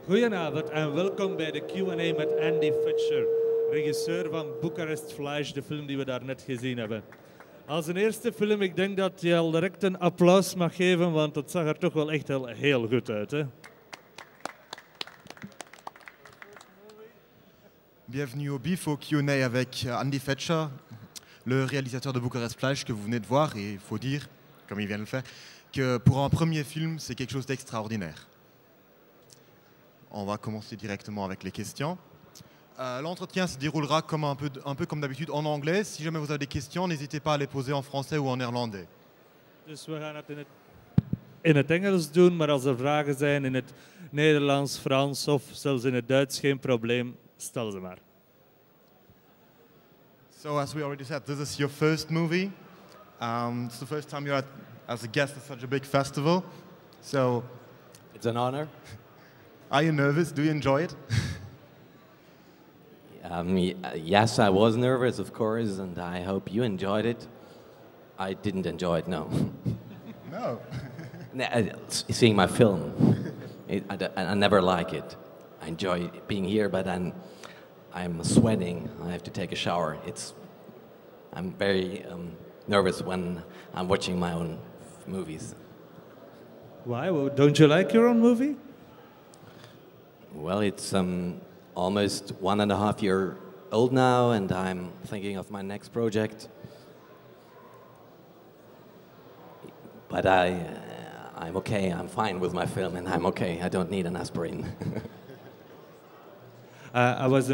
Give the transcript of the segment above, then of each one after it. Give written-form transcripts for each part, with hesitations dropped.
Goedenavond en welkom bij de Q&A met Andy Fetscher, regisseur van Bukarest Fleisch, de film die we daar net gezien hebben. Als een eerste film, ik denk dat je al direct een applaus mag geven, want het zag er toch wel echt heel goed uit. Hè? Bienvenue au BIFFF, au Q&A avec Andy Fetscher, le réalisateur de Bukarest Fleisch que vous venez de voir. Et il faut dire, comme il vient de le faire, que pour un premier film, c'est quelque chose d'extraordinaire. On va commencer directement avec les questions. L'entretien se déroulera comme un peu comme d'habitude en anglais. Si jamais vous avez des questions, n'hésitez pas à les poser en français ou en néerlandais. Dus we gaan het in het Engels doen, maar als er vragen zijn in het Nederlands, Frans of zelfs in het Duits, geen probleem, stel ze maar. So as we already said, this is your first movie. It's the first time you're as a guest at such a big festival. So it's an honor. Are you nervous? Do you enjoy it? Yes, I was nervous, of course, and I hope you enjoyed it. I didn't enjoy it, no. No. Seeing my film, I never like it. I enjoy being here, but I'm sweating. I have to take a shower. I'm very nervous when I'm watching my own movies. Why? Well, don't you like your own movie? Well, it's almost 1.5 years old now, and I'm thinking of my next project. But I'm okay. I'm fine with my film, and I'm okay. I don't need an aspirin. I was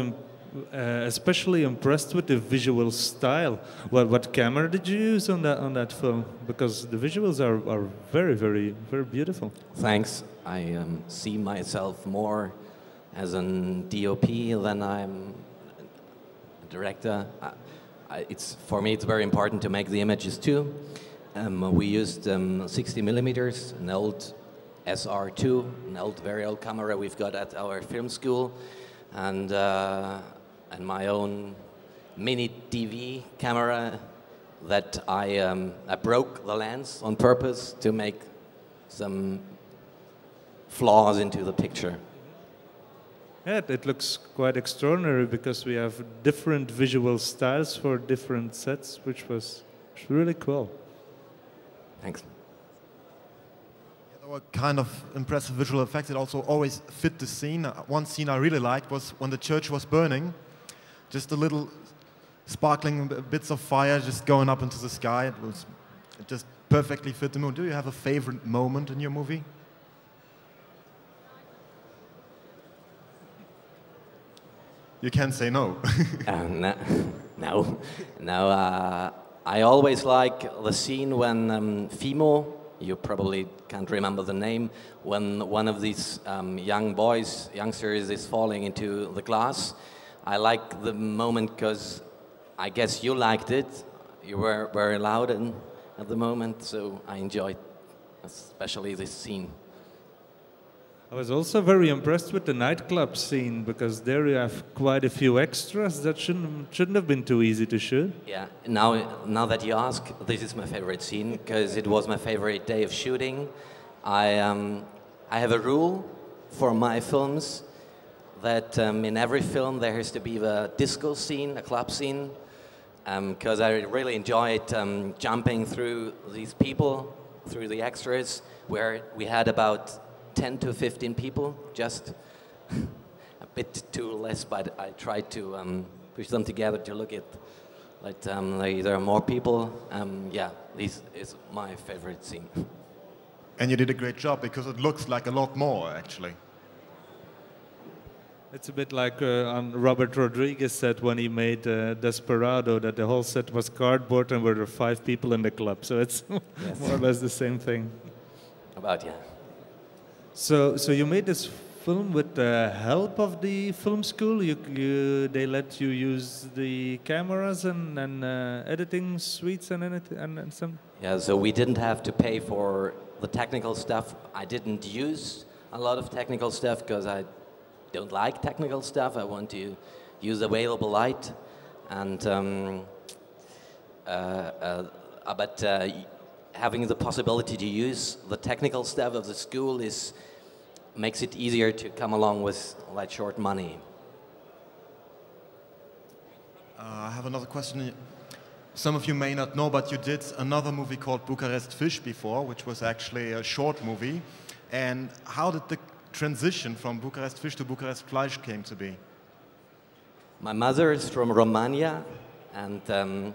especially impressed with the visual style. What camera did you use on that film? Because the visuals are very, very, very beautiful. Thanks. I see myself more as a DOP than I'm a director. For me, it's very important to make the images too. We used 60 millimeters, an old SR2, an old, very old camera we've got at our film school, and my own mini DV camera that I broke the lens on purpose to make some flaws into the picture. Yeah, it looks quite extraordinary because we have different visual styles for different sets, which was really cool. Thanks. Yeah, there were kind of impressive visual effects. It also always fit the scene. One scene I really liked was when the church was burning. Just the little sparkling bits of fire just going up into the sky. It just perfectly fit the mood. Do you have a favorite moment in your movie? You can't say no. No. I always like the scene when Fimo, you probably can't remember the name, when one of these youngsters is falling into the glass. I like the moment because I guess you liked it. You were very loud at the moment, so I enjoyed especially this scene. I was also very impressed with the nightclub scene because there you have quite a few extras that shouldn't have been too easy to shoot. Yeah, now that you ask, this is my favorite scene because it was my favorite day of shooting. I have a rule for my films that in every film there has to be the disco scene, a club scene, because I really enjoyed jumping through these people, through the extras, where we had about 10 to 15 people, just a bit too less, but I tried to push them together to look at like there are more people. Yeah, this is my favorite scene. And you did a great job because it looks like a lot more, actually. It's a bit like Robert Rodriguez said when he made Desperado, that the whole set was cardboard and there were 5 people in the club. So it's Yes. more or less the same thing. Yeah. So you made this film with the help of the film school? They let you use the cameras and editing suites and some? Yeah, so we didn't have to pay for the technical stuff. I didn't use a lot of technical stuff because I don't like technical stuff. I want to use available light, and having the possibility to use the technical stuff of the school is makes it easier to come along with like short money. I have another question. Some of you may not know, but you did another movie called Bukarest Fleisch before, which was actually a short movie. And how did the transition from Bukarest Fleisch to Bukarest Fleisch came to be? My mother is from Romania, and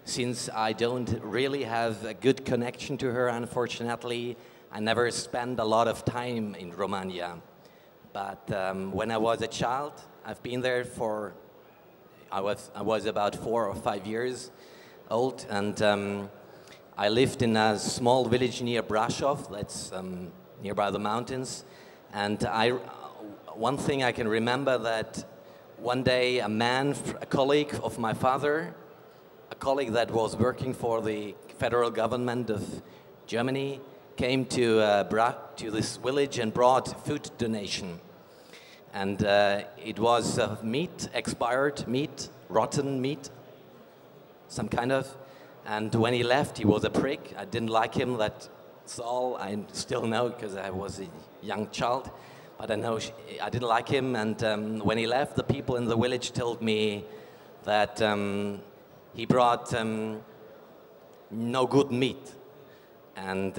since I don't really have a good connection to her, unfortunately, I never spent a lot of time in Romania. But when I was a child, I've been there for, I was about 4 or 5 years old, and I lived in a small village near Brasov, that's nearby the mountains. And one thing I can remember, that one day a man, a colleague of my father, a colleague that was working for the federal government of Germany, came to this village and brought food donation. And it was meat, expired meat, rotten meat, some kind of. And when he left, he was a prick. I didn't like him, that's all. I still know, because I was a young child. But I know I didn't like him. And when he left, the people in the village told me that he brought no good meat. And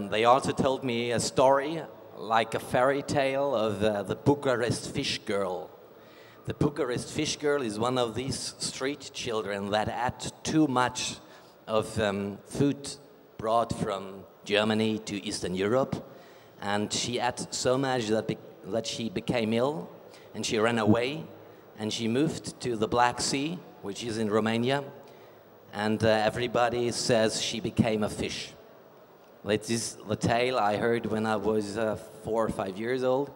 they also told me a story, like a fairy tale, of the Bukarest fish girl. The Bukarest fish girl is one of these street children that ate too much of food brought from Germany to Eastern Europe. And she ate so much that she became ill, and she ran away, and she moved to the Black Sea, which is in Romania. And everybody says she became a fish. That is the tale I heard when I was 4 or 5 years old.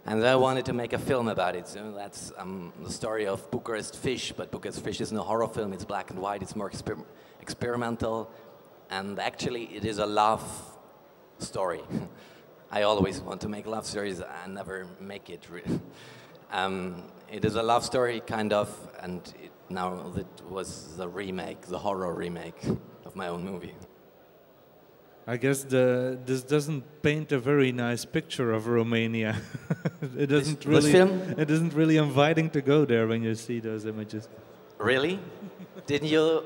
And I wanted to make a film about it. So that's the story of Bukarest Fish. But Bukarest Fish isn't a horror film. It's black and white. It's more experimental. And actually, it is a love story. I always want to make love stories. I never make it. It is a love story, kind of. And now it was the remake, the horror remake of my own movie. I guess this doesn't paint a very nice picture of Romania. It doesn't really. It isn't really inviting to go there when you see those images. Really? Didn't you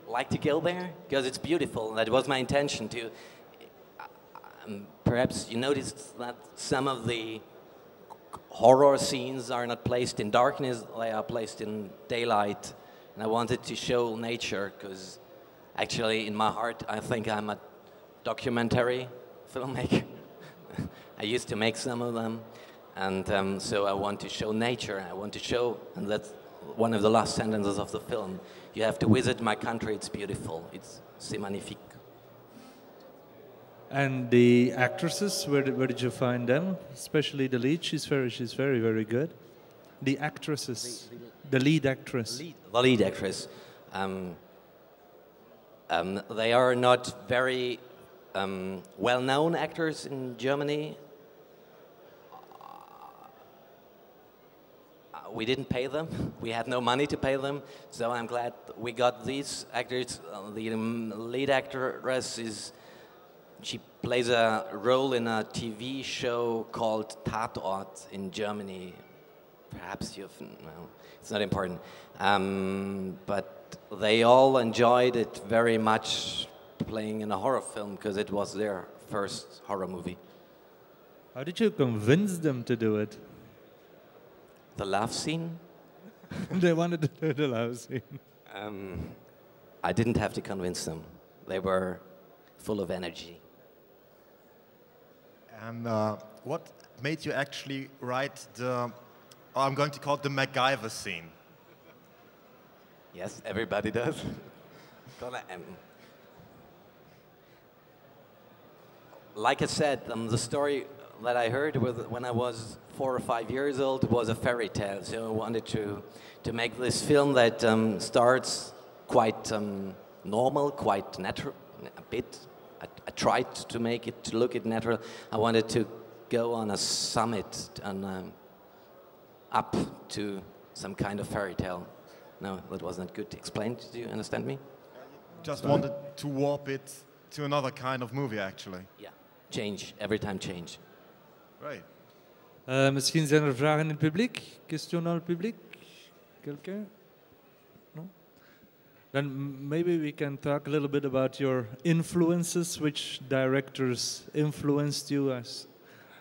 like to go there? Because it's beautiful. That was my intention to. Perhaps you noticed that some of the horror scenes are not placed in darkness; they are placed in daylight. And I wanted to show nature, because actually, in my heart, I think I'm a documentary filmmaker. I used to make some of them, and so I want to show nature. I want to show, and that's one of the last sentences of the film. You have to visit my country. It's beautiful. C'est magnifique. And the actresses, where did you find them? Especially the lead. She's very, very good. The actresses, the lead actress. The lead actress. They are not very well-known actors in Germany. We didn't pay them. We had no money to pay them. So I'm glad we got these actors. The lead actress she plays a role in a TV show called Tatort in Germany. Perhaps it's not important. But they all enjoyed it very much, playing in a horror film, because it was their first horror movie. How did you convince them to do it? The love scene? They wanted to do the love scene. I didn't have to convince them. They were full of energy. And what made you actually write I'm going to call it the MacGyver scene? Yes, everybody does. Like I said, the story that I heard when I was 4 or 5 years old was a fairy tale. So I wanted to make this film that starts quite normal, quite natural, a bit. I tried to make it to look natural. I wanted to go on a summit and up to some kind of fairy tale. No, that wasn't good to explain. Do you understand me? Just wanted to warp it to another kind of movie, actually. Yeah, change, every time change. Right. Misschien zijn er vragen in het publiek? Question dans le public? Quelqu'un? No? Then maybe we can talk a little bit about your influences. Which directors influenced you? As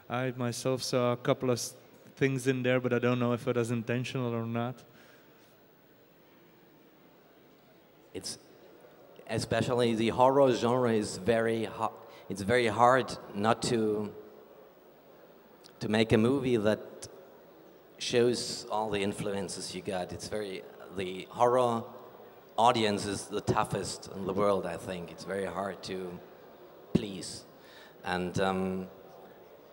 I myself saw a couple of things in there, but I don't know if it was intentional or not. It's especially the horror genre is it's very hard not to make a movie that shows all the influences you got. The horror audience is the toughest in the world, I think. It's very hard to please. And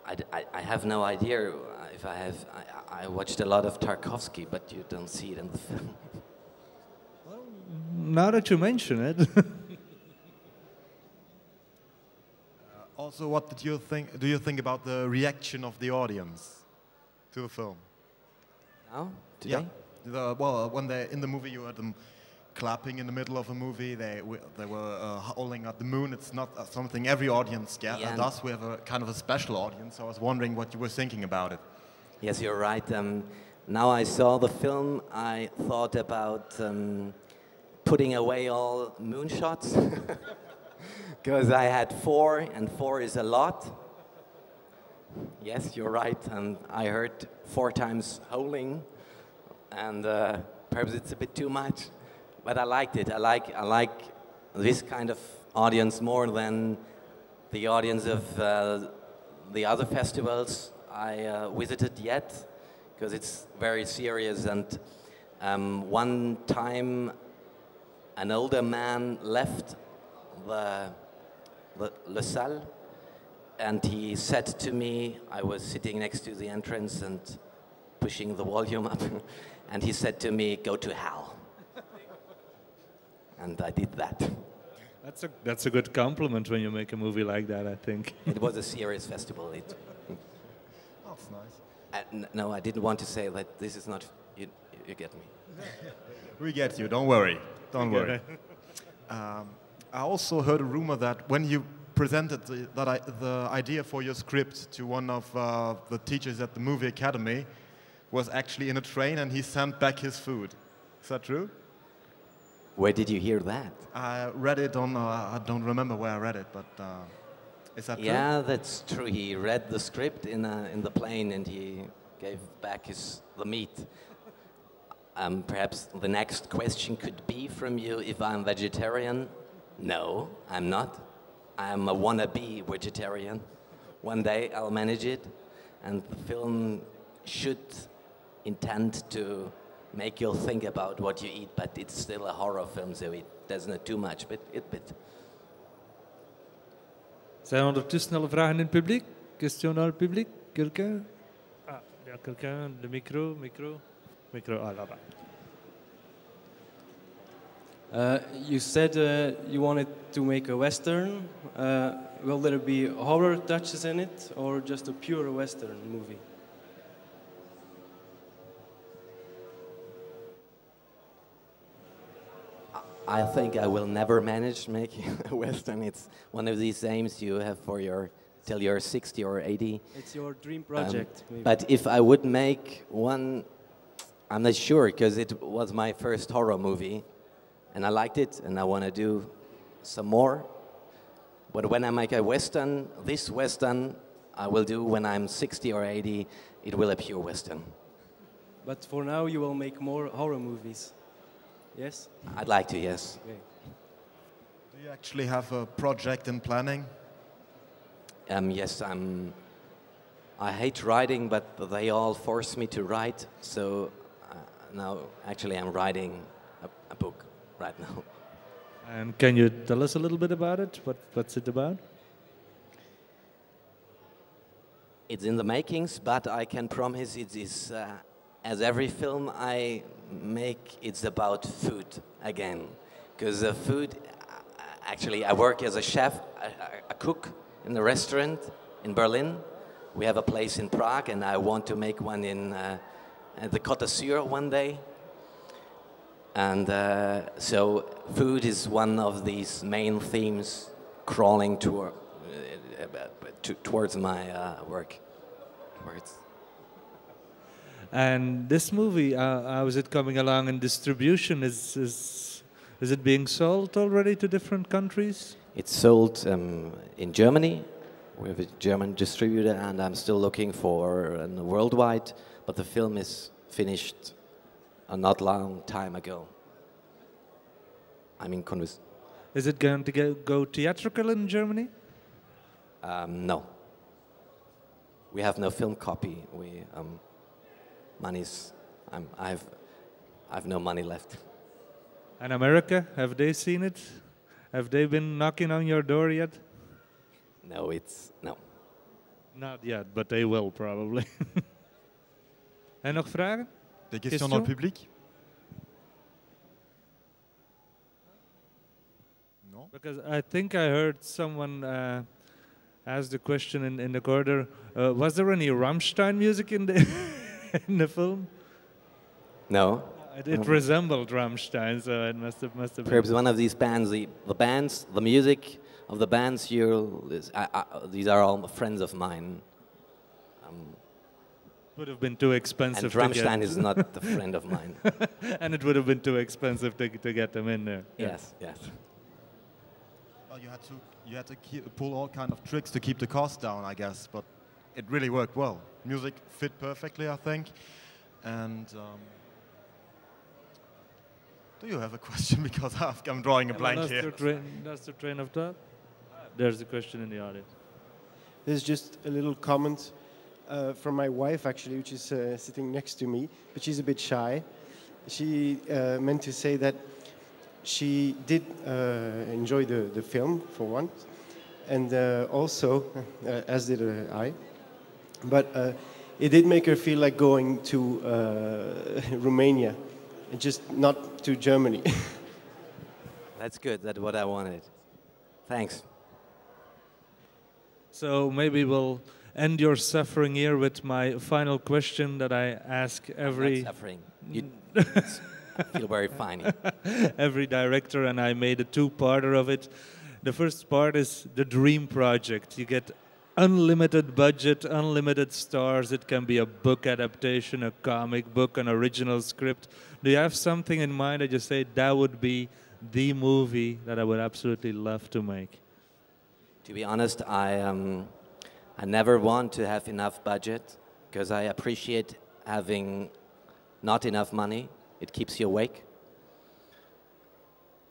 I have no idea if I watched a lot of Tarkovsky, but you don't see it in the film. Well, now that you mention it. Also, what did you think? Do you think about the reaction of the audience to the film? Now, today? Yeah. Well, when they in the movie, you had them clapping in the middle of a movie. They were howling at the moon. It's not something every audience gets. Yeah. And thus, we have a kind of a special audience. So I was wondering what you were thinking about it. Yes, you're right. Now I saw the film, I thought about putting away all moonshots. Because I had 4, and 4 is a lot. Yes, you're right. And I heard 4 times howling, and perhaps it's a bit too much, but I liked it. I like this kind of audience more than the audience of the other festivals I visited yet, because it's very serious. And one time, an older man left the salle, and he said to me, I was sitting next to the entrance and pushing the volume up, and he said to me, "Go to hell." And I did that. That's a good compliment when you make a movie like that, I think. It was a serious festival. That's nice. No, I didn't want to say that this is not, you get me. We get you. Don't worry. Don't worry. I also heard a rumor that when you presented the idea for your script to one of the teachers at the movie academy, was actually in a train and he sent back his food. Is that true? Where did you hear that? I read it on, I don't remember where I read it, but is that true? Yeah, that's true. He read the script in the plane and he gave back the meat. Perhaps the next question could be from you if I'm vegetarian. No, I'm not. I'm a wannabe vegetarian. One day I'll manage it, and the film should intend to make you think about what you eat, but it's still a horror film, so it doesn't too much, but a bit. Zijn er ondertussen alle vragen in het publiek? Question dans le public? Quelqu'un? Ah, ja, quelqu'un. De micro. Ah, là-bas. You said you wanted to make a Western. Will there be horror touches in it, or just a pure Western movie? I think I will never manage making a Western. It's one of these aims you have till you're 60 or 80. It's your dream project. But if I would make one, I'm not sure, because it was my first horror movie. And I liked it, and I want to do some more. But when I make a Western, this Western I will do when I'm 60 or 80, it will be a pure Western. But for now, you will make more horror movies, yes? I'd like to, yes. Okay. Do you actually have a project in planning? Yes, I hate writing, but they all force me to write. So now, actually, I'm writing a book right now. And can you tell us a little bit about it? What's it about? It's in the makings, but I can promise it is, as every film I make, it's about food again. Because food, actually, I work as a chef, a cook in the restaurant in Berlin. We have a place in Prague, and I want to make one in the Côte d'Azur one day. And so food is one of these main themes crawling towards my work. words. And this movie, how is it coming along in distribution? Is it being sold already to different countries? It's sold in Germany. We have a German distributor, and I'm still looking for a worldwide. But the film is finished a not long time ago. I'm in conversation. Is it going to go theatrical in Germany? No. We have no film copy. Money's. I've no money left. And America, have they seen it? Have they been knocking on your door yet? No, no. Not yet, but they will probably. En nog vragen? Des questions dans le public? No? Because I think I heard someone ask the question in the corridor. Was there any Rammstein music in the in the film? No. It resembled Rammstein, so it must have been. Perhaps one of these bands, the music of the bands here, these are all friends of mine. Would have been too expensive. And Rammstein is not a friend of mine. And it would have been too expensive to get them in there. Yes, yes. Well, you had to pull all kind of tricks to keep the cost down, I guess, but it really worked well. Music fit perfectly, I think. And do you have a question? Because I'm drawing a blank here. That's the train of thought. There's a question in the audience. There's just a little comment from my wife, actually, which is sitting next to me, but she's a bit shy. She meant to say that she did enjoy the film, for one, and also, as did I, but it did make her feel like going to Romania, and just not to Germany. That's good, that's what I wanted. Thanks. So maybe we'll end your suffering here with my final question that I ask every... I'm not suffering. You feel very fine. Every director, and I made a two-parter of it. The first part is the dream project. You get unlimited budget, unlimited stars. It can be a book adaptation, a comic book, an original script. Do you have something in mind that you say that would be the movie that I would absolutely love to make? To be honest, I never want to have enough budget because I appreciate having not enough money. It keeps you awake.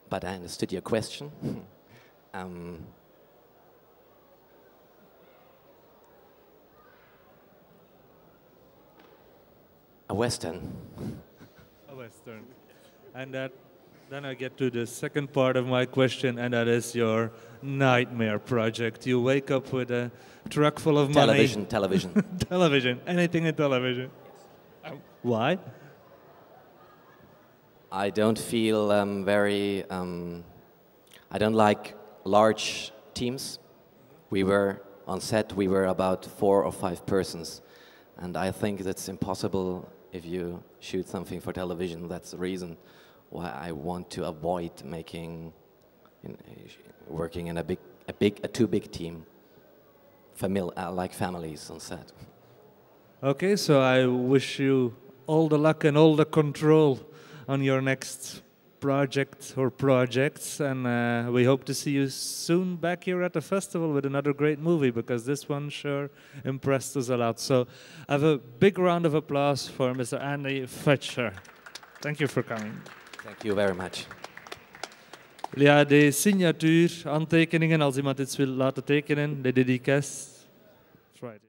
But I understood your question. A Western. A Western. And then I get to the second part of my question, and that is your nightmare project. You wake up with a truck full of money. Television. Television. Anything in television. Why? I don't feel I don't like large teams. We were on set, we were about 4 or 5 persons. And I think that's impossible if you shoot something for television. That's the reason why I want to avoid working in a too big team. Like families on set. Okay, so I wish you all the luck and all the control on your next project or projects, and we hope to see you soon back here at the festival with another great movie, because this one sure impressed us a lot. So have a big round of applause for Mr. Andy Fetscher. Thank you for coming. Thank you very much. Ja, de signatuur, handtekeningen, als iemand iets wil laten tekenen, de dédicace. Friday.